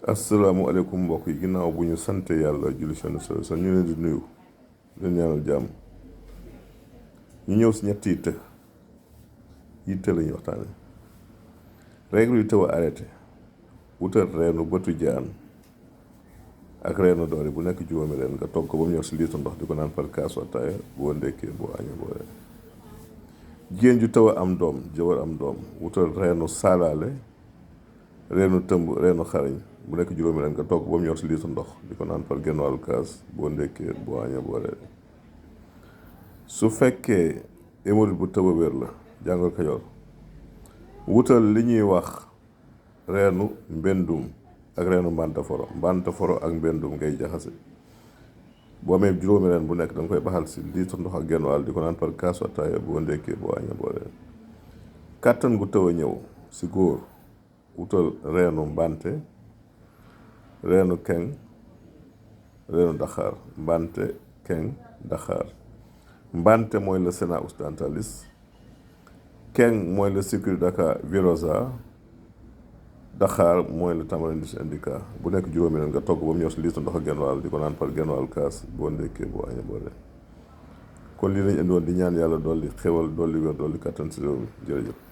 asalaamualeykum mbokk yi ginnaaw bu ñu sante yàlla julli sa ñu leen di nuyu leen ñaanal jàmm ñu ñëw si ñetti yitte la ñuy waxtaane règle yu tëw a arrêté wutal reenu bëtu jaan ak reenu doori bu nekk juróomi reen nga togg ko ba mu ñor si liitu ndox di ko naan par kaasu ataaya boo ndekkee boo añee boo reer jigéen ju tëw a am doom jëwër am doom wutal reenu saalaale reenu tëmb reenu xariñ bu nekk juróomi ren nga togg ba mu ñor si liitu ndox di ko naan par genn wàllu kaas boo ndekkee boo añee boo reer su fekkee hémorroïde bu tëb a wér la jàngoro Kajoor wutal li ñuy wax reenu mbendum ak reenu mbantaforo ak mbendum ngay jaxase boo amee juróomi ren bu nekk da nga koy baxal si liitu ndox ak genn wàll di ko naan par kaasu ataaya boo ndekkee boo añee boo reer kàttan gu tëw a ñëw si góor wutal reenu mbante reenu keng reenu daxaar mbante keng daxaar mbante mooy le Senna occidentalis keng mooy le Cichlidaca virosa daxaar mooy le Tamarindus indica bu nekk juróomi ren nga togg ba mu ñor si liitu ndox ak genn wàll di ko naan par genn wàll kaas boo ndekkee boo añee boo reer kon lii lañ indiwoon di ñaan yàlla dolli xewal dolli wér dolli kàttan si réew mi jërëjëf